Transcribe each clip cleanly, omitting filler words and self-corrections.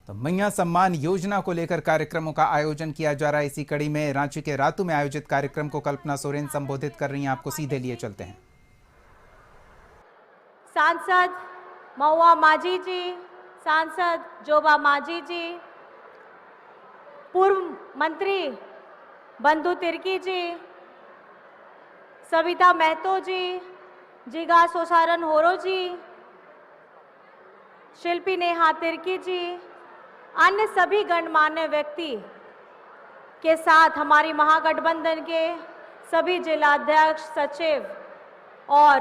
तो मैया सम्मान योजना को लेकर कार्यक्रमों का आयोजन किया जा रहा है। इसी कड़ी में रांची के रातू में आयोजित कार्यक्रम को कल्पना सोरेन संबोधित कर रही हैं। आपको सीधे लिए चलते हैं। सांसद महुआ माझी जी, सांसद जोबा माझी जी, पूर्व मंत्री बंधु तिर्की जी, सविता महतो जी, जिगा सोसारन होरो जी, शिल्पी नेहा तिर्की जी, अन्य सभी गणमान्य व्यक्ति के साथ हमारी महागठबंधन के सभी जिलाध्यक्ष, सचिव और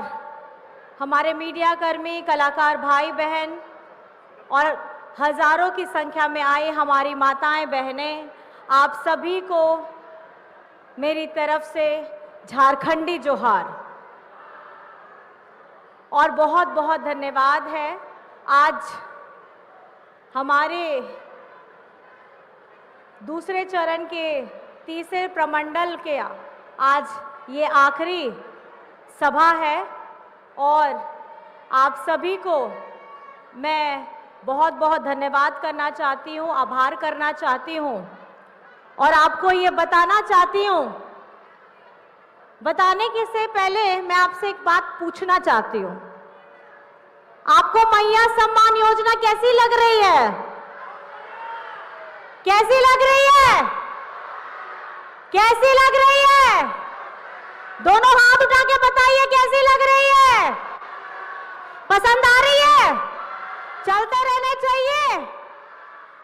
हमारे मीडिया कर्मी, कलाकार भाई बहन और हजारों की संख्या में आए हमारी माताएं बहनें, आप सभी को मेरी तरफ से झारखंडी जोहार और बहुत बहुत धन्यवाद है। आज हमारे दूसरे चरण के तीसरे प्रमंडल के आज ये आखिरी सभा है और आप सभी को मैं बहुत बहुत धन्यवाद करना चाहती हूँ, आभार करना चाहती हूँ और आपको ये बताना चाहती हूँ। बताने के से पहले मैं आपसे एक बात पूछना चाहती हूँ। आपको मैया सम्मान योजना कैसी लग रही है? कैसी लग रही है? कैसी लग रही है? दोनों हाथ उठा के बताइए कैसी लग रही है? पसंद आ रही है? चलते रहने चाहिए।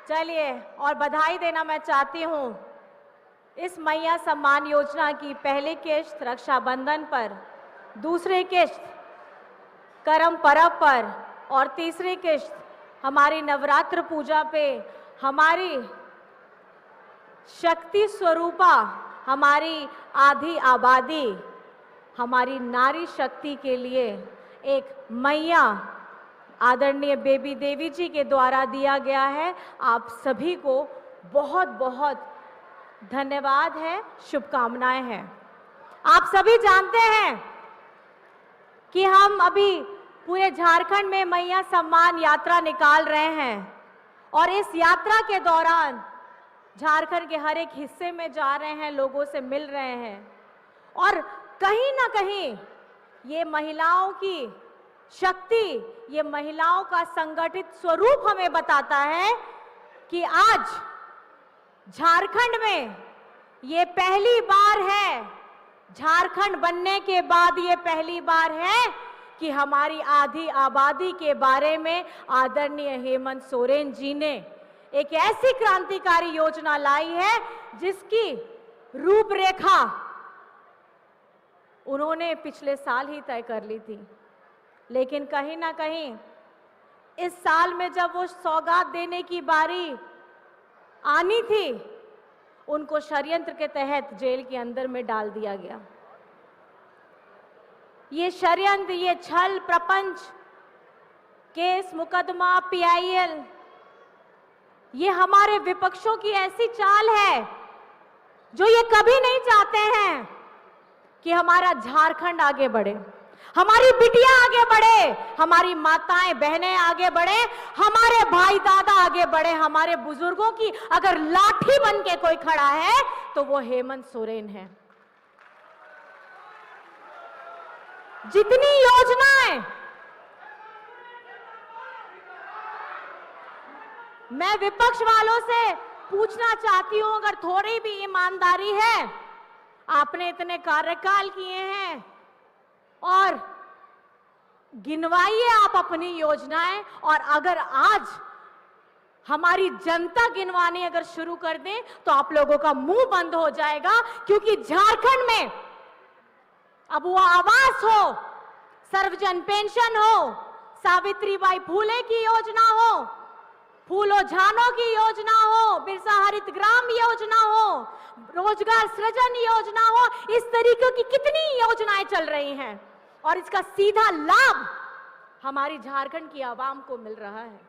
चलिए, और बधाई देना मैं चाहती हूं इस मैया सम्मान योजना की पहली किश्त रक्षाबंधन पर, दूसरी किश्त करम पर्व पर और तीसरी किश्त हमारी नवरात्र पूजा पे हमारी शक्ति स्वरूपा, हमारी आधी आबादी, हमारी नारी शक्ति के लिए एक मैया आदरणीय बेबी देवी जी के द्वारा दिया गया है। आप सभी को बहुत बहुत धन्यवाद है, शुभकामनाएं हैं। आप सभी जानते हैं कि हम अभी पूरे झारखंड में मैया सम्मान यात्रा निकाल रहे हैं और इस यात्रा के दौरान झारखंड के हर एक हिस्से में जा रहे हैं, लोगों से मिल रहे हैं और कहीं ना कहीं ये महिलाओं की शक्ति, ये महिलाओं का संगठित स्वरूप हमें बताता है कि आज झारखंड में ये पहली बार है, झारखंड बनने के बाद ये पहली बार है कि हमारी आधी आबादी के बारे में आदरणीय हेमंत सोरेन जी ने एक ऐसी क्रांतिकारी योजना लाई है जिसकी रूपरेखा उन्होंने पिछले साल ही तय कर ली थी। लेकिन कहीं ना कहीं इस साल में जब वो सौगात देने की बारी आनी थी, उनको षड्यंत्र के तहत जेल के अंदर में डाल दिया गया। ये षड्यंत्र, ये छल प्रपंच, केस मुकदमा, PIL, ये हमारे विपक्षों की ऐसी चाल है जो ये कभी नहीं चाहते हैं कि हमारा झारखंड आगे बढ़े, हमारी बिटिया आगे बढ़े, हमारी माताएं बहनें आगे बढ़े, हमारे भाई दादा आगे बढ़े। हमारे बुजुर्गों की अगर लाठी बन के कोई खड़ा है तो वो हेमंत सोरेन है। जितनी योजनाएं मैं विपक्ष वालों से पूछना चाहती हूं, अगर थोड़ी भी ईमानदारी है, आपने इतने कार्यकाल किए हैं और गिनवाइए आप अपनी योजनाएं, और अगर आज हमारी जनता गिनवानी अगर शुरू कर दें तो आप लोगों का मुंह बंद हो जाएगा। क्योंकि झारखंड में अब वो आवास हो, सर्वजन पेंशन हो, सावित्रीबाई फूले की योजना हो, फूलो झानो की योजना हो, बिरसा हरित ग्राम योजना हो, रोजगार सृजन योजना हो, इस तरीके की कितनी योजनाएं चल रही हैं और इसका सीधा लाभ हमारी झारखंड की आवाम को मिल रहा है।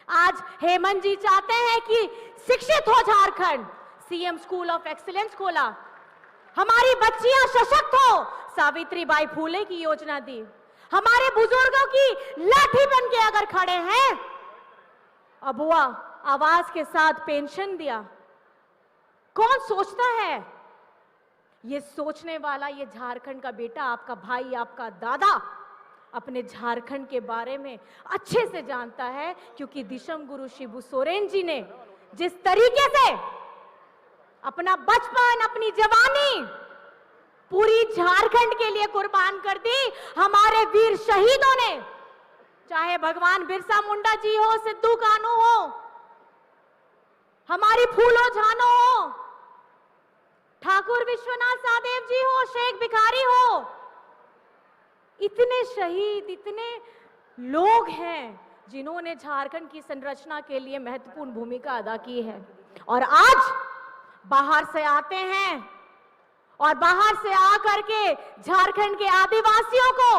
आज हेमंत जी चाहते हैं कि शिक्षित हो Jharkhand, CM school of excellence खोला, हमारी बच्चियां सशक्त हो, सावित्रीबाई फूले की योजना दी, हमारे बुजुर्गों की लाठी बन के अगर खड़े हैं, अबुआ आवास के साथ पेंशन दिया। कौन सोचता है? ये सोचने वाला ये झारखंड का बेटा, आपका भाई, आपका दादा अपने झारखंड के बारे में अच्छे से जानता है, क्योंकि दिशम गुरु शिबू सोरेन जी ने जिस तरीके से अपना बचपन, अपनी जवानी पूरी झारखंड के लिए कुर्बान कर दी, हमारे वीर शहीदों ने, चाहे भगवान बिरसा मुंडा जी हो, सिद्धू कान्हू हो, हमारी फूलो झानो हो, ठाकुर विश्वनाथ सादेव जी हो, शेख भिखारी हो, इतने शहीद, इतने लोग हैं जिन्होंने झारखंड की संरचना के लिए महत्वपूर्ण भूमिका अदा की है। और आज बाहर से आते हैं और बाहर से आकर के झारखंड के आदिवासियों को,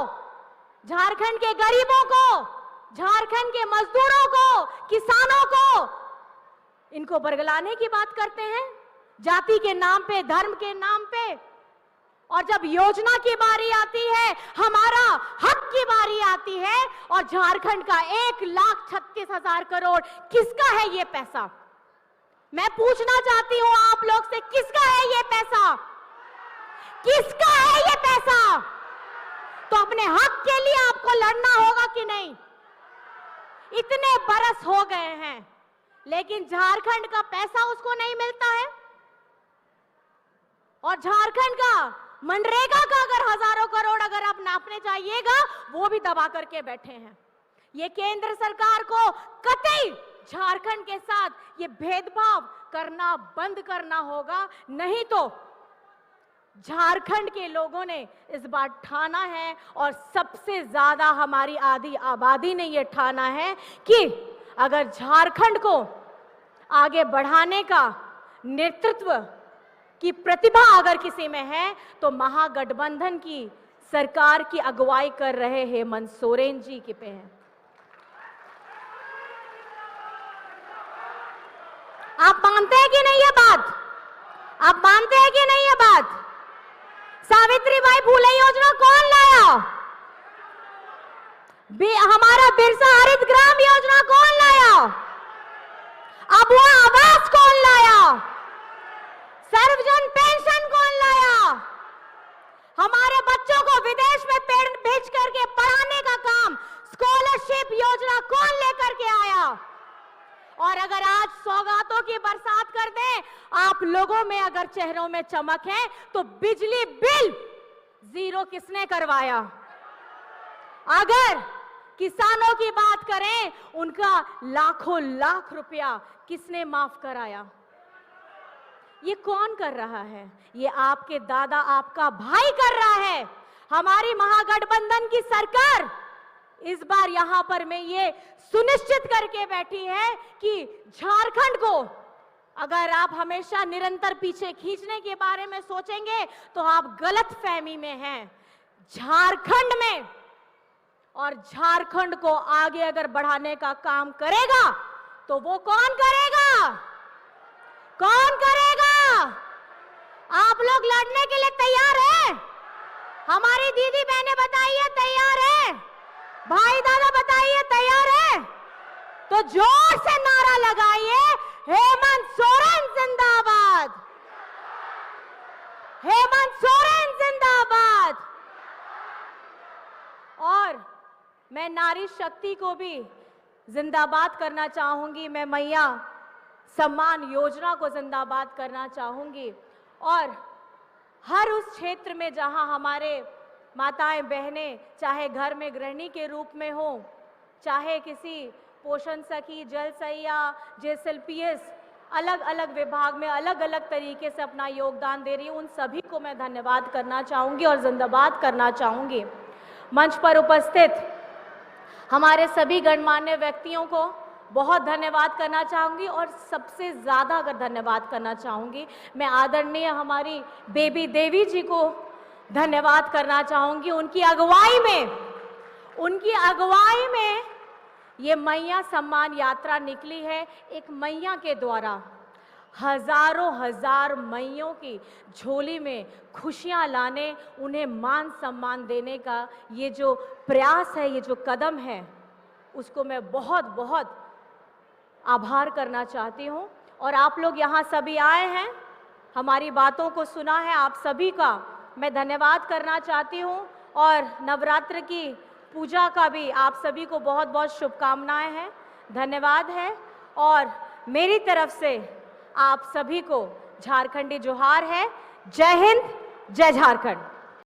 झारखंड के गरीबों को, झारखंड के मजदूरों को, किसानों को, इनको बरगलाने की बात करते हैं, जाति के नाम पे, धर्म के नाम पे। और जब योजना की बारी आती है, हमारा हक की बारी आती है, और झारखंड का 1,36,000 करोड़ किसका है ये पैसा? मैं पूछना चाहती हूं आप लोग से, किसका है ये पैसा? किसका है ये पैसा? तो अपने हक के लिए आपको लड़ना होगा कि नहीं? इतने बरस हो गए हैं, लेकिन झारखंड का पैसा उसको नहीं मिलता है। और झारखंड का मनरेगा का अगर हजारों करोड़ अगर आप नापने चाहिएगा, वो भी दबा करके बैठे हैं। ये केंद्र सरकार को कतई झारखंड के साथ ये भेदभाव करना बंद करना होगा, नहीं तो झारखंड के लोगों ने इस बार ठाना है, और सबसे ज्यादा हमारी आधी आबादी ने यह ठाना है कि अगर झारखंड को आगे बढ़ाने का नेतृत्व की प्रतिभा अगर किसी में है, तो महागठबंधन की सरकार की अगुवाई कर रहे हेमंत सोरेन जी के पे है। आप मानते हैं कि नहीं ये बात? आप मानते हैं कि नहीं ये बात? सावित्रीबाई फुले योजना कौन लाया? हमारा बिरसा हरित ग्राम योजना कौन लाया? अब वो आवास कौन लाया? सर्वजन पेंशन कौन लाया? हमारे बच्चों को विदेश में भेज करके पढ़ाने का काम, स्कॉलरशिप योजना कौन लेकर के आया? और अगर आज सौगातों की बरसात कर दें, आप लोगों में अगर चेहरों में चमक है, तो बिजली बिल जीरो किसने करवाया? अगर किसानों की बात करें, उनका लाखों लाख रुपया किसने माफ कराया? ये कौन कर रहा है? ये आपके दादा, आपका भाई कर रहा है। हमारी महागठबंधन की सरकार इस बार यहां पर मैं ये सुनिश्चित करके बैठी है कि झारखंड को अगर आप हमेशा निरंतर पीछे खींचने के बारे में सोचेंगे, तो आप गलत फहमी में हैं। झारखंड में और झारखंड को आगे अगर बढ़ाने का काम करेगा, तो वो कौन करेगा? कौन करेगा? आप लोग लड़ने के लिए तैयार हैं? हमारी दीदी बहनें बताइए तैयार है? भाई दादा बताइए तैयार है? तो जोर से नारा लगाइए, हेमंत सोरेन जिंदाबाद! हेमंत सोरेन जिंदाबाद! और मैं नारी शक्ति को भी जिंदाबाद करना चाहूंगी। मैं मैया सम्मान योजना को जिंदाबाद करना चाहूंगी। और हर उस क्षेत्र में जहां हमारे माताएं बहनें, चाहे घर में गृहिणी के रूप में हो, चाहे किसी पोषण सखी, जल सैया, JSLPS, अलग अलग विभाग में अलग अलग तरीके से अपना योगदान दे रही है, उन सभी को मैं धन्यवाद करना चाहूंगी और जिंदाबाद करना चाहूंगी। मंच पर उपस्थित हमारे सभी गणमान्य व्यक्तियों को बहुत धन्यवाद करना चाहूंगी, और सबसे ज्यादा अगर धन्यवाद करना चाहूंगी, मैं आदरणीय हमारी बेबी देवी जी को धन्यवाद करना चाहूंगी। उनकी अगुवाई में ये मैया सम्मान यात्रा निकली है। एक मैया के द्वारा हजारों हजार मैयों की झोली में खुशियां लाने, उन्हें मान सम्मान देने का ये जो प्रयास है, ये जो कदम है, उसको मैं बहुत बहुत आभार करना चाहती हूँ। और आप लोग यहाँ सभी आए हैं, हमारी बातों को सुना है, आप सभी का मैं धन्यवाद करना चाहती हूँ। और नवरात्र की पूजा का भी आप सभी को बहुत बहुत शुभकामनाएं हैं, धन्यवाद है। और मेरी तरफ से आप सभी को झारखंडी जोहार है। जय हिंद, जय झारखंड।